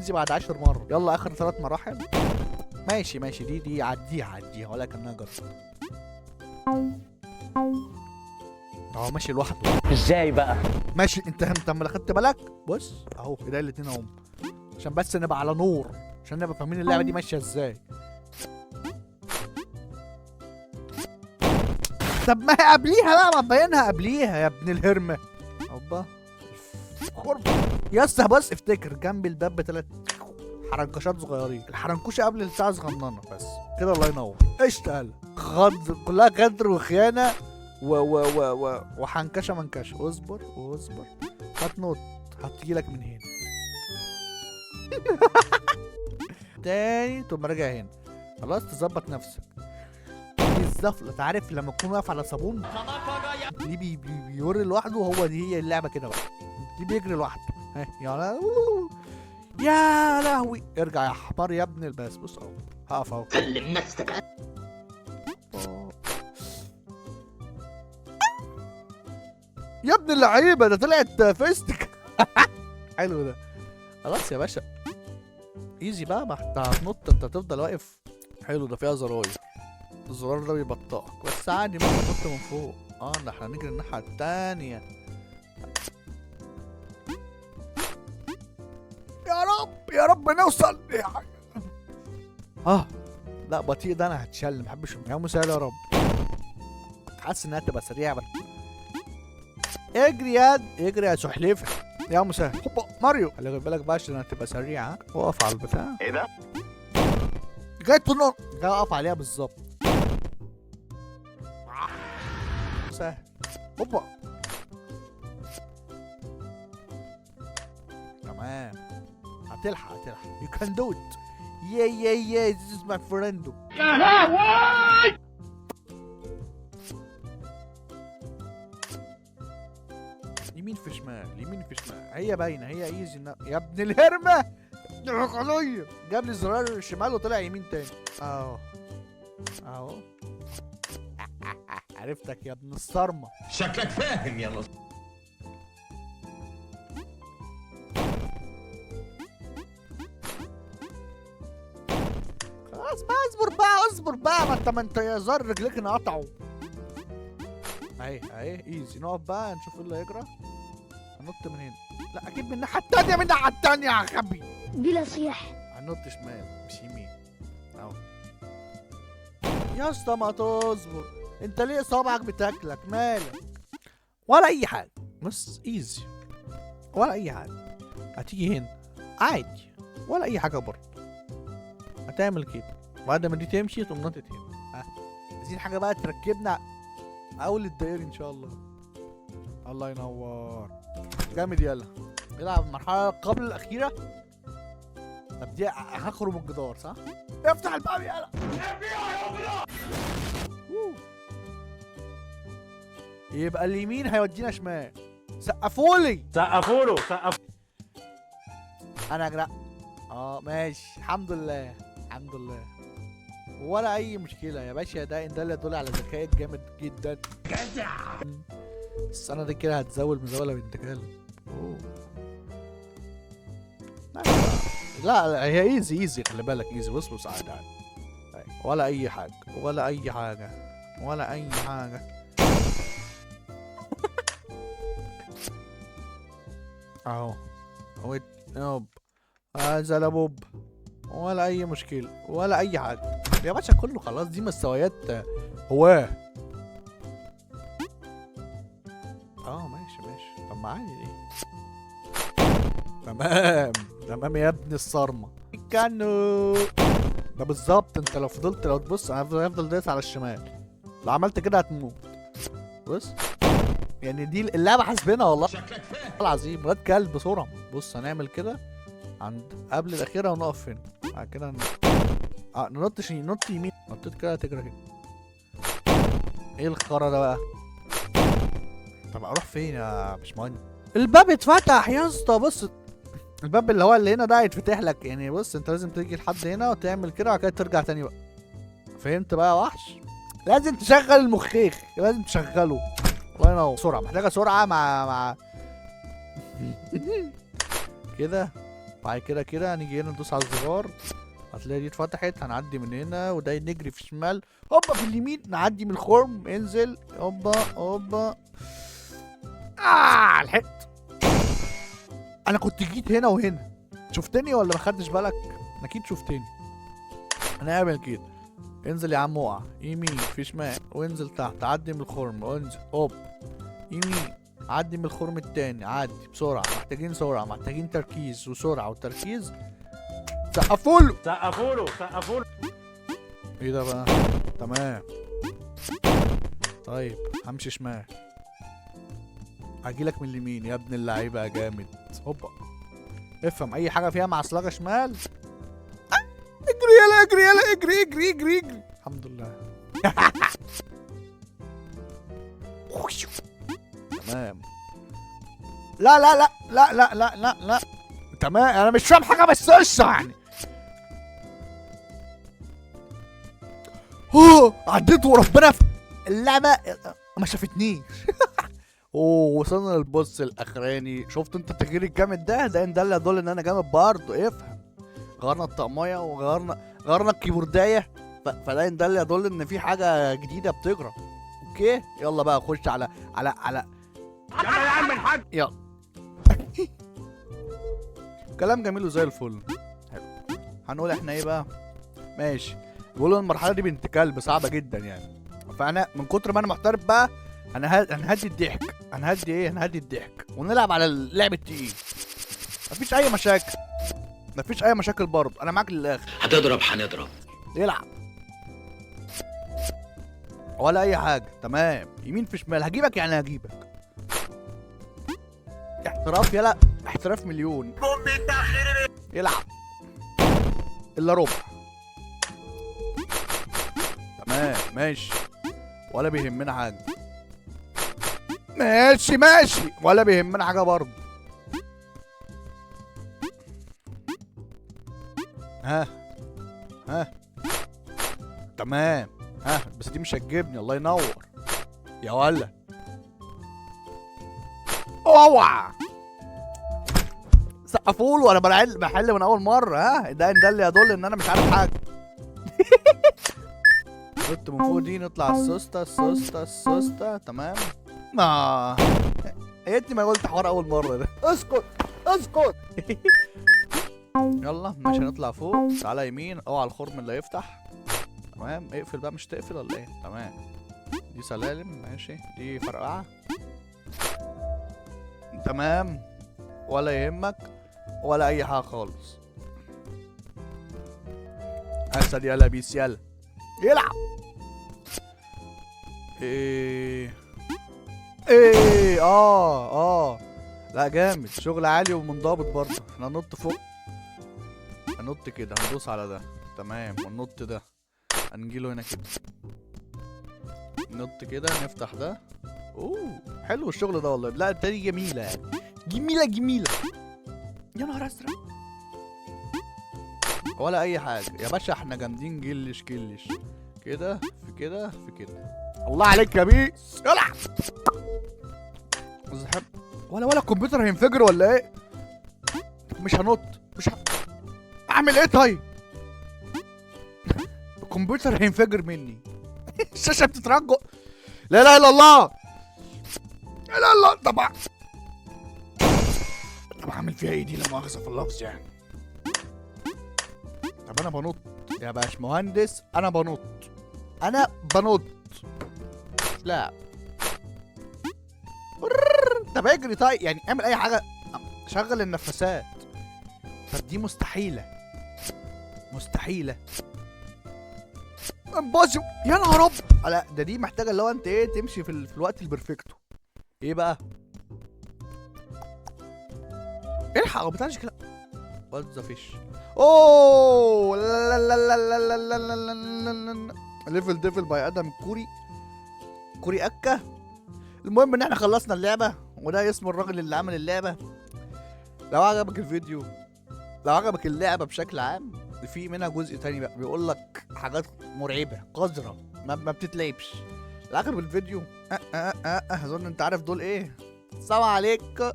ايزي بعد 10 مرة. يلا اخر 3 مراحل. ماشي ماشي، دي عديها ولكنها جرب. اهو ماشي لوحده. ازاي بقى؟ ماشي انت اما خدت بالك بص اهو ايديا الاتنين اهم، عشان بس نبقى على نور، عشان نبقى فاهمين اللعبة دي ماشية ازاي. طب ما هي قبليها بقى، ما تبينها قبليها يا ابن الهرمة. اوبا خرب يا اسطى. بص افتكر جنب الباب ب3 حرنكشات صغيرين، الحرنكوشه قبل الساعه صغننه بس كده. الله ينور. اشتغل غدر، كلها غدر وخيانه وحنكشه منكشه. اصبر واصبر، هتنط هتجيلك من هنا. تاني تقوم راجع هنا. خلاص تظبط نفسك. الزفلة عارف لما تكون واقف على صابون دي بيوري لوحده، هو دي هي اللعبة كده بقى. دي بيجري لوحده. ها يا لهوي. ارجع يا حمار يا ابن الباس. بص اهو هقف اهو. سلم نفسك. يا ابن اللعيبة ده طلعت فيستك. حلو ده. خلاص يا باشا ايزي بقى، ما انت هتنط انت هتفضل واقف. حلو ده فيها زراير، الزرار ده بيبطئك بس عادي ممكن تنط من فوق. ده احنا هنجري الناحية التانية. يا رب يا رب نوصل. لا بطيء ده انا هتشل، محبش يا مسهل يا رب. حاسس انها تبقى سريعة بس. اجري اجري يا سحليفة يا مسهل. هوبا ماريو. خلي بالك بقى عشان هتبقى سريعة. وقف على البتاع. ايه ده؟ جاي تنط جاي اقف عليها بالظبط. سهل. هوبا تمام. هتلحق you can do it. yeah this is my friend. يا لهوي. يمين في شمال هي باينه هي ايزي. يا ابن الهرمه قضيه جاب لي الزرار الشمال وطلع يمين تاني. اهو عرفتك يا ابن الصرمه. شكلك فاهم يا لطيف. خلاص بقى اصبر بقى ما انت يا زر رجليك انقطعوا. اهي ايزي. نقف بقى نشوف ايه اللي هيجرى. هنط من هنا. لا اكيد من الناحيه التانيه يا غبي. بلا صياح. هنط شمال مش يمين. اهو يا اسطى ما تصبر. انت ليه صابعك بتاكلك مالك؟ ولا اي حاجه. بص ايزي ولا اي حاجه. هتيجي هنا عادي ولا اي حاجه برضه. هتعمل كده بعد ما دي تمشي تقوم نطت هنا. عايزين حاجه بقى تركبنا اول الدائري ان شاء الله. الله ينور جامد. يلا نلعب المرحله قبل الاخيره. طب دي هخرج من الجدار صح؟ افتح الباب يلا. يبقى اليمين هيودينا شمال. سقفولي. سقفوله. انا اجرأ. ماشي الحمد لله ولا اي مشكله يا باشا. ده ان دل يدل على ذكائك جامد جدا. جدع. بس انا دي كده هتزول مزاوله بنت كلب. لا هي ايزي خلي بالك ايزي. بص عادي ولا اي حاجه اهو ويت نوب هذا لبوب ولا اي مشكله ولا اي حاجه يا باشا. كله خلاص دي مستويات هواه. ماشي طب ما عادي دي. تمام يا ابن الصرمه. كانو ده بالظبط. انت لو تبص انا هفضل دايس على الشمال. لو عملت كده هتموت. بص يعني دي اللعبه حاسبينها والله العظيم. ولاد كلب بسرعه. بص هنعمل كده عند قبل الاخيره ونقف هنا. بعد كده ننط يمين. نطيت كده هتجري هنا. ايه الخرا ده بقى؟ طب اروح فين يا باشمهندس؟ الباب اتفتح يا اسطى. بص الباب اللي هو اللي هنا ده هيتفتح لك يعني. بص انت لازم تيجي لحد هنا وتعمل كده وبعد كده ترجع تاني بقى. فهمت بقى يا وحش؟ لازم تشغل المخيخ لازم تشغله. الله ينور. سرعه محتاجه سرعه مع كده. بعد كده هنيجي هنا ندوس على الزرار، هتلاقي دي اتفتحت، هنعدي من هنا وده نجري في الشمال، هوبا في اليمين نعدي من الخرم، انزل هوبا هوبا. لحقت. انا كنت جيت هنا وهنا، شفتني ولا ما خدتش بالك؟ اكيد شفتني. هنعمل كده، انزل يا عم اقع يمين في شمال وانزل تحت، عدي من الخرم وانزل هوب يمين، عدي من الخرم التاني، عدي بسرعة، محتاجين سرعة، محتاجين تركيز وسرعة وتركيز. سقفوله سقفوله سقفوله. ايه ده بقى؟ تمام. طيب همشي شمال، هجيلك من اليمين يا ابن اللعيبة يا جامد. هوبا افهم اي حاجة فيها معصلجة شمال. اجري يلا اجري يلا اجري اجري اجري اجري. الحمد لله. تمام. لا لا لا لا لا لا لا لا تمام. انا مش فاهم حاجة بس قشطة يعني. عديت وربنا اللعبة ما شافتنيش. اوه وصلنا للبوس الاخراني. شفت انت التغيير الجامد ده ان دل يدل ان انا جامد برضه. افهم، غيرنا الطقمية وغيرنا الكيبورداية، فده ان دل يدل ان في حاجة جديدة بتجرى. اوكي يلا بقى خش على يلا يا عم الحاج. يلا. كلام جميل وزي الفل. حلو. هنقول احنا ايه بقى؟ ماشي. بيقولوا المرحلة دي بنت كلب صعبة جدا يعني، فانا من كتر ما انا محترف بقى هنهدي الضحك. هنهدي الضحك ونلعب على اللعب التقيل. مفيش اي مشاكل، مفيش اي مشاكل برضه، انا معاك للاخر. هتضرب هنضرب. يلعب ولا اي حاجة. تمام. يمين في شمال، هجيبك يعني هجيبك. احتراف يلا، احتراف مليون. يلعب الا ربع. تمام ماشي، ولا بيهمنا حاجة. ماشي ولا بيهمنا حاجة برضه. ها تمام. بس دي مش هتجيبني. الله ينور يا ولا. اوعى سقفوله وانا بحل من اول مرة. ده اللي يدل ان انا مش عارف حاجة. نط من فوق دي، نطلع السوسته. تمام. يا ريتني ما قلت حوار اول مره ده. اسكت. يلا ماشي هنطلع فوق. تعالى يمين، اوعى الخرم اللي يفتح. تمام. اقفل بقى، مش تقفل ولا ايه؟ تمام. دي سلالم ماشي، دي فرقعه. تمام ولا يهمك ولا اي حاجه خالص. اسد يلا بيس يلا يلعب. ايه لا جامد، شغل عالي ومنضبط برضه. احنا هننط فوق، هننط كده، هندوس على ده. تمام. والنط ده هنجيله هنا كده، ننط كده، نفتح ده. اوه حلو الشغل ده والله. لا التاني جميلة يعني، جميلة. يا نهار ازرق. ولا اي حاجة يا باشا، احنا جامدين. جلش كده في كده. الله عليك يا بيس. العب. ولا الكمبيوتر هينفجر ولا ايه؟ مش هنط. اعمل ايه طيب؟ الكمبيوتر هينفجر مني. الشاشة بتترجع. لا اله الا الله. طب اعمل فيها ايه دي؟ لا مؤاخذة في اللفظ يعني. طب انا بنط يا باشمهندس، انا بنط. لا طب اجري طيب يعني، اعمل اي حاجه، شغل النفسات. طب دي مستحيله. امبوسيبل يا نهار ابيض. لا ده دي محتاجه اللي هو انت ايه، تمشي في الوقت البرفكتو. ايه بقى؟ الحق بتاعش كده. وات ذا فيش. اوه لا لا لا لا لا لا لا لا. ليفل ديفل باي ادم كوري اكا. المهم ان احنا خلصنا اللعبه، وده اسم الراجل اللي عمل اللعبه. لو عجبك الفيديو، لو عجبك اللعبه بشكل عام، في منها جزء تاني بقى بيقول لك حاجات مرعبه قذره ما بتتلعبش. لو عجبك الفيديو اظن انت عارف دول ايه. السلام عليكم.